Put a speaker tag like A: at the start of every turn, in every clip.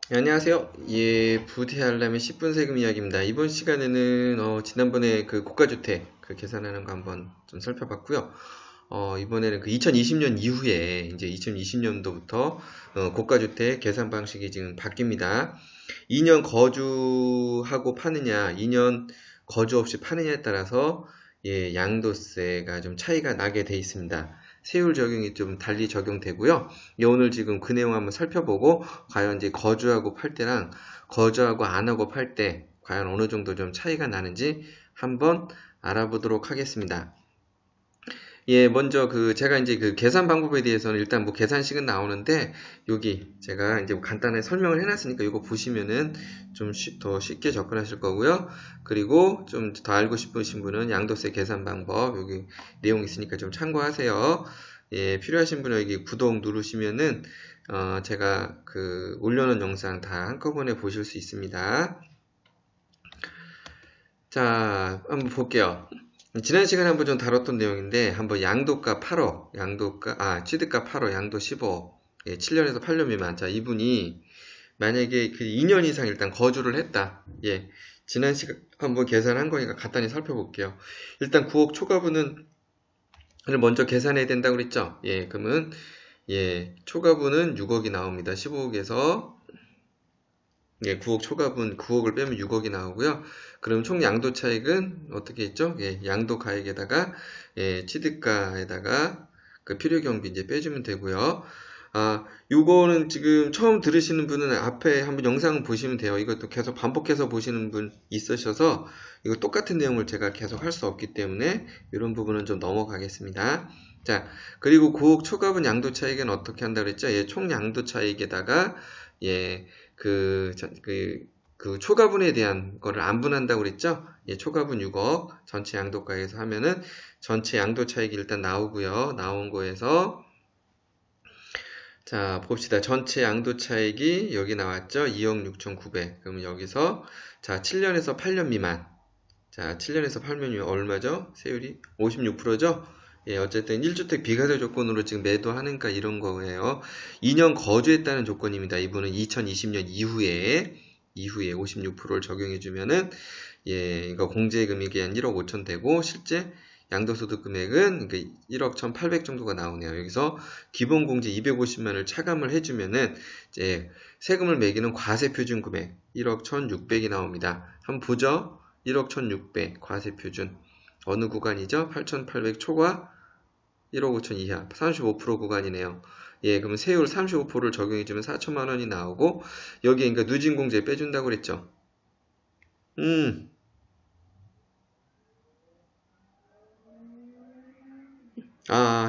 A: 네, 안녕하세요. 예, 부대알람의 10분 세금 이야기입니다. 이번 시간에는 지난번에 그 고가주택 그 계산하는 거 한번 좀 살펴봤고요. 이번에는 그 2020년 이후에 이제 2020년도부터 고가주택 계산 방식이 지금 바뀝니다. 2년 거주하고 파느냐, 2년 거주 없이 파느냐에 따라서 예, 양도세가 좀 차이가 나게 돼 있습니다. 세율 적용이 좀 달리 적용되고요. 예, 오늘 지금 그 내용 한번 살펴보고 과연 이제 거주하고 팔 때랑 거주하고 안 하고 팔 때 과연 어느 정도 좀 차이가 나는지 한번 알아보도록 하겠습니다. 예, 먼저 제가 이제 그 계산 방법에 대해서는 일단 뭐 계산식은 나오는데 여기 제가 이제 뭐 간단하게 설명을 해놨으니까 이거 보시면은 좀 더 쉽게 접근하실 거고요. 그리고 좀 더 알고 싶으신 분은 양도세 계산 방법 여기 내용 있으니까 좀 참고하세요. 예, 필요하신 분은 여기 구독 누르시면은 제가 그 올려놓은 영상 다 한꺼번에 보실 수 있습니다. 자, 한번 볼게요. 지난 시간에 한번 좀 다뤘던 내용인데, 한번 양도가 8억, 취득가 8억, 양도 15억, 예, 7년에서 8년 미만. 자, 이분이 만약에 그 2년 이상 일단 거주를 했다. 예, 지난 시간 한번 계산한 거니까 간단히 살펴볼게요. 일단 9억 초과분은 먼저 계산해야 된다고 그랬죠? 예, 그러면, 예, 초과분은 6억이 나옵니다. 15억에서 예, 9억 초과분 9억을 빼면 6억이 나오고요. 그럼 총 양도 차익은 어떻게 했죠? 예, 양도 가액에다가 예, 취득가에다가 그 필요 경비 이제 빼주면 되고요. 요거는 지금 처음 들으시는 분은 앞에 한번 영상을 보시면 돼요. 이것도 계속 반복해서 보시는 분 있으셔서 이거 똑같은 내용을 제가 계속 할 수 없기 때문에 이런 부분은 좀 넘어가겠습니다. 자, 그리고 9억 초과분 양도 차익은 어떻게 한다 그랬죠? 예, 총 양도 차익에다가 예, 그 초과분에 대한 거를 안 분한다고 그랬죠? 예, 초과분 6억, 전체 양도가에서 하면은 전체 양도 차익이 일단 나오고요. 나온 거에서 자, 봅시다. 전체 양도 차익이 여기 나왔죠? 2억 6,900. 그러면 여기서 자, 7년에서 8년 미만. 자, 7년에서 8년 미만 얼마죠? 세율이 56%죠? 예, 어쨌든 1주택 비과세 조건으로 지금 매도하는가 이런 거예요. 2년 거주했다는 조건입니다. 이분은 2020년 이후에 56%를 적용해 주면은 예, 이거 공제금액이 한 1억 5천 되고 실제 양도소득 금액은 1억 1,800 정도가 나오네요. 여기서 기본공제 250만을 차감을 해주면은 이제 세금을 매기는 과세표준 금액 1억 1,600이 나옵니다. 한번 보죠. 1억 1,600 과세표준 어느 구간이죠? 8,800 초과 1억 5천 이하 35% 구간이네요. 예, 그러면 세율 35%를 적용해주면 4천만 원이 나오고 여기에 그러니까 누진공제 빼준다고 그랬죠. 음,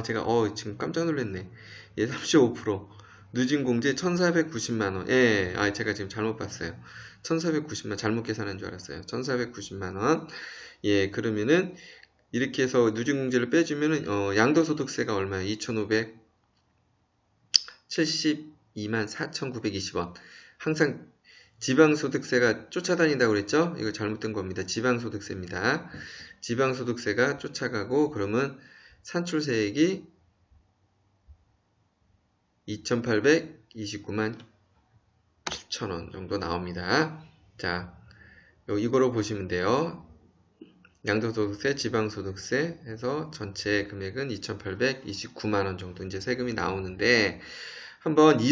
A: 제가 지금 깜짝 놀랐네. 예, 35% 누진공제 1,490만 원. 예, 제가 지금 잘못 봤어요. 1,490만 잘못 계산한 줄 알았어요. 1,490만 원. 예, 그러면은 이렇게 해서 누진공제를 빼주면은 양도소득세가 얼마야? 2,572만 4,920원. 항상 지방소득세가 쫓아다닌다고 그랬죠? 이거 잘못된 겁니다. 지방소득세입니다. 지방소득세가 쫓아가고 그러면 산출세액이 2,829만 7천원 정도 나옵니다. 자, 이거로 보시면 돼요. 양도소득세, 지방소득세 해서 전체 금액은 2,829만원 정도 이제 세금이 나오는데 한번 이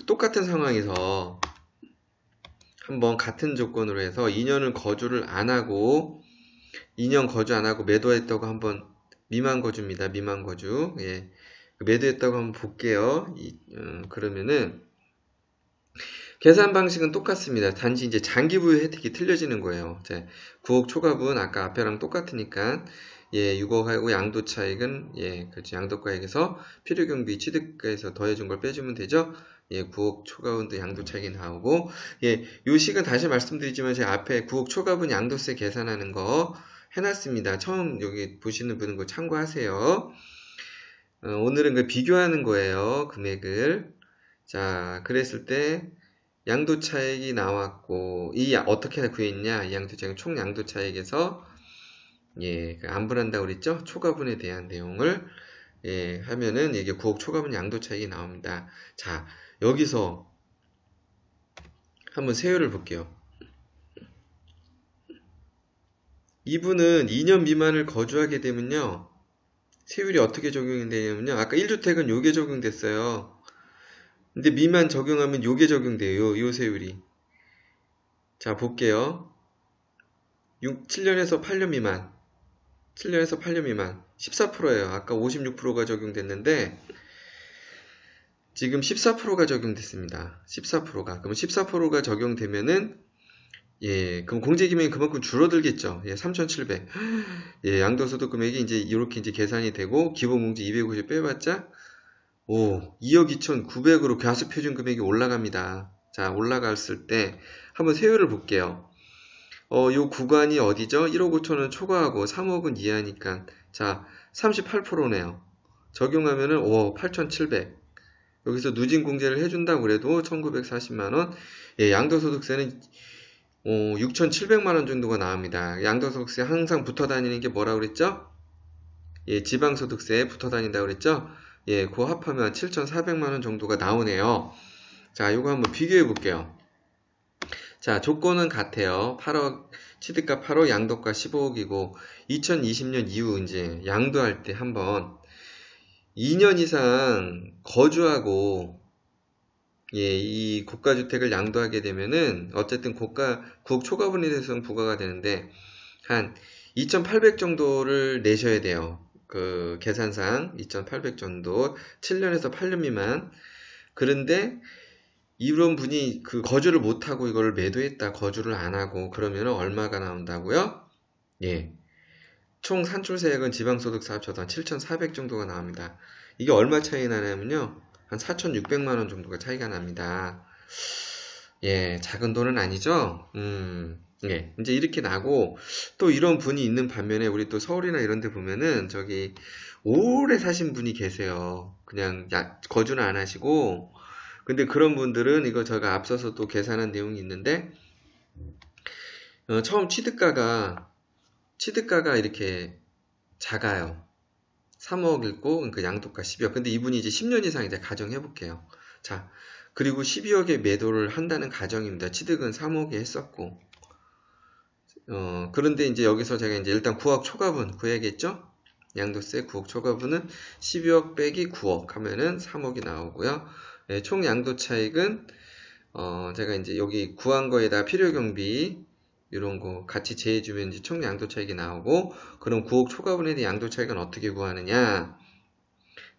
A: 똑같은 상황에서 한번 같은 조건으로 해서 2년을 거주를 안 하고 2년 거주 안 하고 매도했다고 한번 미만 거주입니다. 미만 거주. 예. 매도했다고 한번 볼게요. 그러면은 계산 방식은 똑같습니다. 단지 이제 장기 부여 혜택이 틀려지는 거예요. 이제 9억 초과분 아까 앞에랑 똑같으니까 예, 6억하고 양도 차익은 예, 그렇죠. 양도가액에서 필요경비 취득가에서 더해준 걸 빼주면 되죠. 예, 9억 초과분도 양도 차익이 나오고 예, 요 식은 다시 말씀드리지만 제가 앞에 9억 초과분 양도세 계산하는 거 해놨습니다. 처음 여기 보시는 분은 거 참고하세요. 오늘은 그 비교하는 거예요. 금액을. 자, 그랬을 때 양도 차익이 나왔고 어떻게 구했냐? 이 양도 차익 총 양도 차익에서 예, 안 분한다고 그랬죠? 초과분에 대한 내용을 예, 하면은 이게 9억 초과분 양도 차익이 나옵니다. 자, 여기서 한번 세율을 볼게요. 이분은 2년 미만을 거주하게 되면요. 세율이 어떻게 적용이 되냐면요. 아까 1주택은 요게 적용됐어요. 근데 미만 적용하면 요게 적용돼요. 요 세율이. 자, 볼게요. 7년에서 8년 미만. 7년에서 8년 미만. 14%예요. 아까 56%가 적용됐는데 지금 14%가 적용됐습니다. 14%가. 그럼 14%가 적용되면은 예, 그럼 공제기명이 그만큼 줄어들겠죠. 예, 3,700. 예, 양도소득 금액이 이제 이렇게 이제 계산이 되고 기본공제 250 빼봤자 2억 2,900으로 과세표준 금액이 올라갑니다. 자, 올라갔을 때 한번 세율을 볼게요. 요 구간이 어디죠? 1억 5천은 초과하고 3억은 이하니까 자, 38%네요. 적용하면은 8,700. 여기서 누진공제를 해준다고 그래도 1,940만원. 예, 양도소득세는 6,700만원 정도가 나옵니다. 양도소득세 항상 붙어 다니는 게 뭐라고 그랬죠? 예, 지방소득세에 붙어 다닌다고 그랬죠? 예, 그 합하면 7,400만원 정도가 나오네요. 자, 요거 한번 비교해 볼게요. 자, 조건은 같아요. 8억, 취득가 8억, 양도가 15억이고, 2020년 이후 이제 양도할 때 한번 2년 이상 거주하고, 예, 이 고가주택을 양도하게 되면은, 어쨌든 구억 초과분에 대해서는 부과가 되는데, 한 2,800 정도를 내셔야 돼요. 그 계산상 2,800 정도, 7년에서 8년 미만. 그런데 이런 분이 그 거주를 못하고 이거를 매도했다, 거주를 안 하고, 그러면 얼마가 나온다고요? 예. 총 산출세액은 지방소득세 합쳐서 한 7,400 정도가 나옵니다. 이게 얼마 차이 나냐면요. 한 4,600만원 정도가 차이가 납니다. 예, 작은 돈은 아니죠? 예, 이제 이렇게 나고, 또 이런 분이 있는 반면에, 우리 또 서울이나 이런 데 보면은, 저기, 오래 사신 분이 계세요. 그냥, 거주는 안 하시고, 근데 그런 분들은, 이거 제가 앞서서 또 계산한 내용이 있는데, 처음 취득가가 이렇게 작아요. 3억 있고, 그러니까 양도가 12억. 근데 이분이 이제 10년 이상 이제 가정해 볼게요. 자, 그리고 12억에 매도를 한다는 가정입니다. 취득은 3억에 했었고. 그런데 이제 여기서 제가 이제 일단 9억 초과분 구해야겠죠? 양도세 9억 초과분은 12억 빼기 9억 하면은 3억이 나오고요. 예, 총 양도 차익은, 제가 이제 여기 구한 거에다 필요경비, 이런 거 같이 제해주면 이제 총 양도 차익이 나오고, 그럼 9억 초과분에 대한 양도 차익은 어떻게 구하느냐?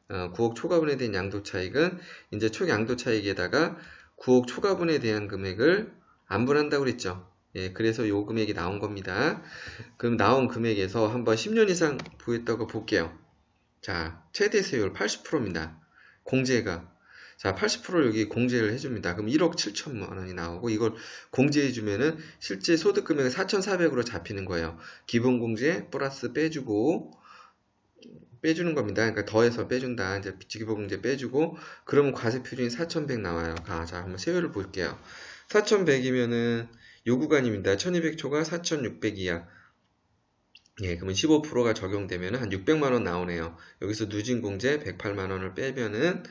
A: 9억 초과분에 대한 양도 차익은 이제 총 양도 차익에다가 9억 초과분에 대한 금액을 안분한다고 그랬죠. 예, 그래서 요 금액이 나온 겁니다. 그럼 나온 금액에서 한번 10년 이상 부였다고 볼게요. 자, 최대 세율 80%입니다. 공제가. 자, 80% 여기 공제를 해줍니다. 그럼 1억 7천만 원이 나오고, 이걸 공제해주면은 실제 소득 금액은 4,400으로 잡히는 거예요. 기본 공제 플러스 빼주는 겁니다. 그러니까 더해서 빼준다. 이제 기본 공제 빼주고, 그러면 과세 표준이 4,100 나와요. 자, 한번 세율을 볼게요. 4,100이면은 요 구간입니다. 1200초가 4,600 이하. 예, 그러면 15%가 적용되면 한 600만원 나오네요. 여기서 누진공제 108만원을 빼면은,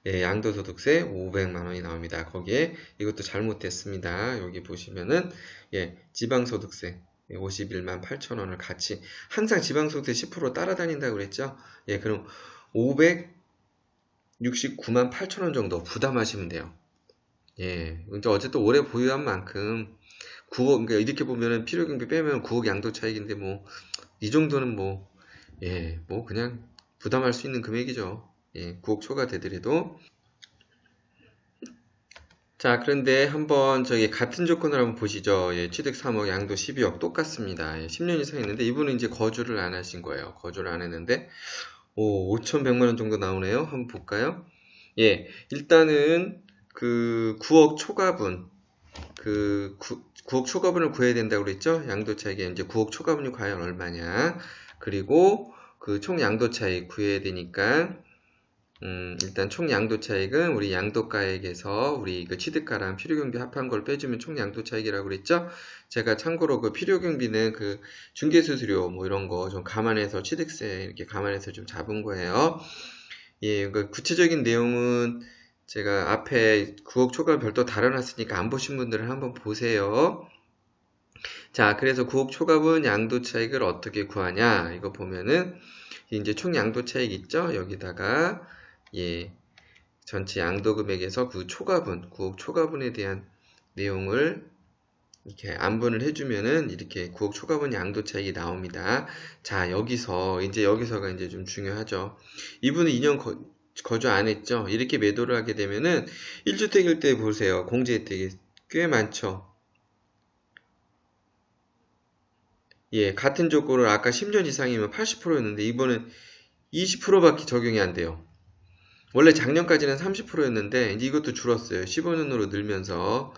A: 예, 양도소득세 500만원이 나옵니다. 거기에 이것도 잘못됐습니다. 여기 보시면은, 예, 지방소득세 51만 8천원을 같이, 항상 지방소득세 10% 따라다닌다고 그랬죠? 예, 그럼 569만 8천원 정도 부담하시면 돼요. 예, 이제 어쨌든 오래 보유한 만큼 9억, 그러니까 이렇게 보면은 필요경비 빼면 9억 양도 차익인데 뭐, 이 정도는 뭐, 예, 뭐 그냥 부담할 수 있는 금액이죠. 예, 9억 초과 되더라도. 자, 그런데 한번 저기 같은 조건을 한번 보시죠. 예, 취득 3억, 양도 12억 똑같습니다. 예, 10년 이상 했는데 이분은 이제 거주를 안 하신 거예요. 거주를 안 했는데 5,100만 원 정도 나오네요. 한번 볼까요? 예, 일단은 그 9억 초과분, 9억 초과분을 구해야 된다고 그랬죠? 양도 차익에 이제 9억 초과분이 과연 얼마냐? 그리고 그 총 양도 차익 구해야 되니까, 일단 총 양도 차익은 우리 양도가액에서 우리 그 취득가랑 필요경비 합한 걸 빼주면 총 양도 차익이라고 그랬죠? 제가 참고로 그 필요경비는 그 중개수수료 뭐 이런 거 좀 감안해서 취득세 이렇게 감안해서 좀 잡은 거예요. 예, 그 구체적인 내용은 제가 앞에 9억 초과를 별도 달아놨으니까 안 보신 분들은 한번 보세요. 자, 그래서 9억 초과분 양도 차익을 어떻게 구하냐? 이거 보면은 이제 총 양도 차익 있죠? 여기다가 예, 전체 양도 금액에서 그 초과분, 9억 초과분에 대한 내용을 이렇게 안분을 해주면은 이렇게 9억 초과분 양도 차익이 나옵니다. 자, 여기서가 이제 좀 중요하죠. 이분은 2년 거주 안 했죠? 이렇게 매도를 하게 되면은 1주택일 때 보세요. 공제 혜택이 꽤 많죠. 예, 같은 조건을 아까 10년 이상이면 80%였는데 이번엔 20%밖에 적용이 안 돼요. 원래 작년까지는 30%였는데 이제 이것도 줄었어요. 15년으로 늘면서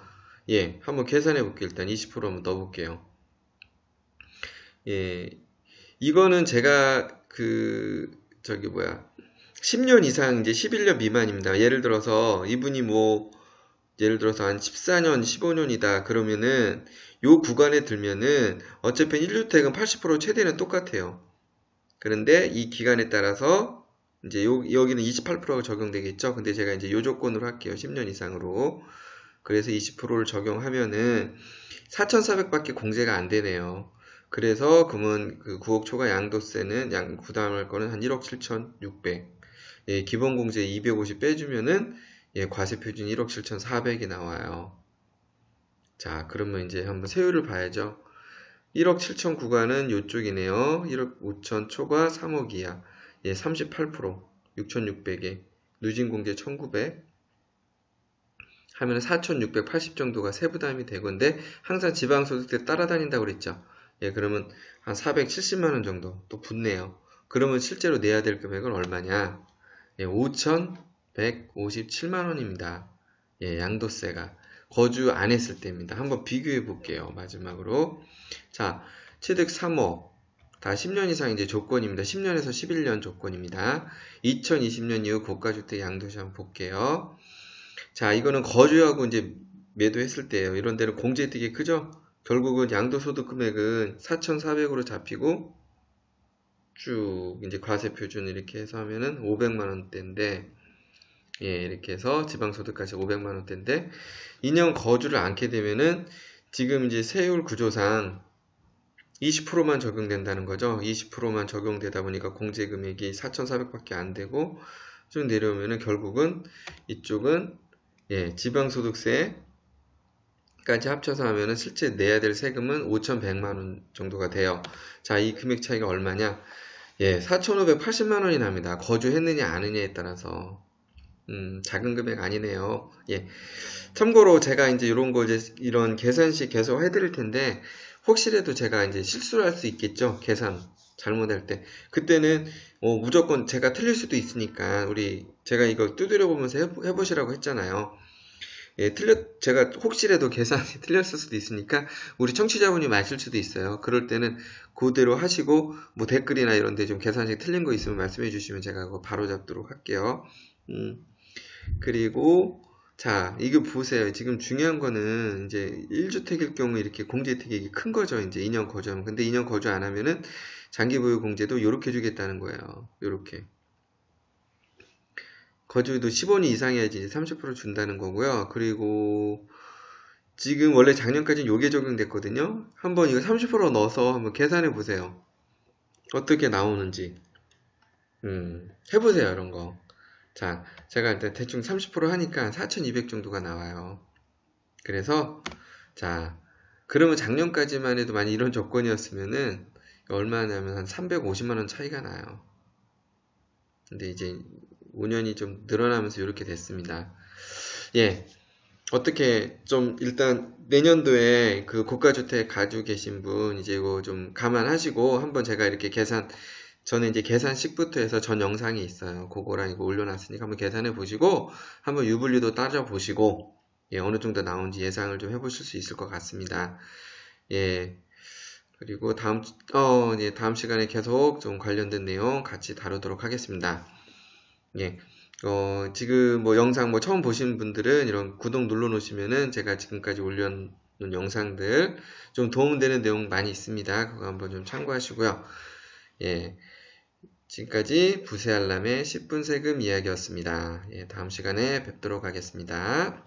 A: 예, 한번 계산해 볼게요. 일단 20% 한번 넣어볼게요. 예, 이거는 제가 10년 이상 이제 11년 미만입니다. 예를 들어서 이분이 예를 들어서 한 14년, 15년이다 그러면은 요 구간에 들면은 어차피 1주택은 80% 최대는 똑같아요. 그런데 이 기간에 따라서 이제 여기는 28%가 적용되겠죠. 근데 제가 이제 요 조건으로 할게요. 10년 이상으로. 그래서 20%를 적용하면은 4,400밖에 공제가 안 되네요. 그래서 그러면 그 9억 초과 양도세는 부담할 거는 한 1억 7,600. 예, 기본 공제 250 빼주면은 예, 과세 표준 1억 7,400이 나와요. 자, 그러면 이제 한번 세율을 봐야죠. 1억 7천 구간은 요쪽이네요. 1억 5천 초과 3억 이하. 예, 38%. 6,600에. 누진공제 1,900. 하면 4,680 정도가 세부담이 되건데 항상 지방소득세 따라다닌다고 그랬죠. 예, 그러면 한 470만원 정도 또 붙네요. 그러면 실제로 내야 될 금액은 얼마냐? 예, 5,157만원입니다. 예, 양도세가. 거주 안 했을 때입니다. 한번 비교해 볼게요. 마지막으로. 자, 취득 3억. 다 10년 이상 이제 조건입니다. 10년에서 11년 조건입니다. 2020년 이후 고가주택 양도시 한번 볼게요. 자, 이거는 거주하고 이제 매도했을 때예요. 이런 데는 공제 혜택이 크죠? 결국은 양도소득 금액은 4,400으로 잡히고 쭉 이제 과세 표준 이렇게 해서 하면은 500만 원대인데 예, 이렇게 해서 지방소득까지 500만 원대인데 2년 거주를 않게 되면은 지금 이제 세율 구조상 20%만 적용된다는 거죠. 20%만 적용되다 보니까 공제 금액이 4,400밖에 안 되고 좀 내려오면은 결국은 이쪽은 예, 지방소득세까지 합쳐서 하면은 실제 내야 될 세금은 5,100만 원 정도가 돼요. 자, 이 금액 차이가 얼마냐? 예, 4,580만 원이 납니다. 거주했느냐, 안 했느냐에 따라서. 작은 금액 아니네요. 예. 참고로 제가 이제 이런 계산식 계속 해드릴 텐데, 혹시라도 제가 이제 실수를 할 수 있겠죠? 계산 잘못할 때. 그때는 무조건 제가 틀릴 수도 있으니까, 제가 이거 두드려 보면서 해보시라고 했잖아요. 예, 제가 혹시라도 계산이 틀렸을 수도 있으니까 우리 청취자분이 마실 수도 있어요. 그럴 때는 그대로 하시고 뭐 댓글이나 이런 데 좀 계산식 틀린 거 있으면 말씀해 주시면 제가 그거 바로 잡도록 할게요. 그리고 자, 이거 보세요. 지금 중요한 거는 이제 1주택일 경우 이렇게 공제 혜택이 큰 거죠. 이제 2년 거주하면. 근데 2년 거주 안 하면은 장기 보유 공제도 요렇게 주겠다는 거예요. 요렇게. 거주도 15년 이상이어야지 이제 30% 준다는 거고요. 그리고 지금 원래 작년까지는 요게 적용됐거든요. 한번 이거 30% 넣어서 한번 계산해 보세요. 어떻게 나오는지. 해보세요, 이런 거. 자, 제가 일단 대충 30% 하니까 4,200 정도가 나와요. 그래서, 자, 그러면 작년까지만 해도 만약 이런 조건이었으면은 얼마냐면 한 350만원 차이가 나요. 근데 이제 5년이 좀 늘어나면서 이렇게 됐습니다. 예. 어떻게 좀 일단 내년도에 그 고가주택 가지고 계신 분 이제 이거 좀 감안하시고 한번 제가 이렇게 저는 이제 계산식부터 해서 전 영상이 있어요. 그거랑 이거 올려놨으니까 한번 계산해 보시고 한번 유불리도 따져 보시고 예, 어느 정도 나온지 예상을 좀 해보실 수 있을 것 같습니다. 예. 그리고 다음 시간에 계속 좀 관련된 내용 같이 다루도록 하겠습니다. 예. 지금 영상 처음 보신 분들은 이런 구독 눌러 놓으시면은 제가 지금까지 올려놓은 영상들 좀 도움되는 내용 많이 있습니다. 그거 한번 좀 참고하시고요. 예. 지금까지 부세 알람의 10분 세금 이야기였습니다. 예, 다음 시간에 뵙도록 하겠습니다.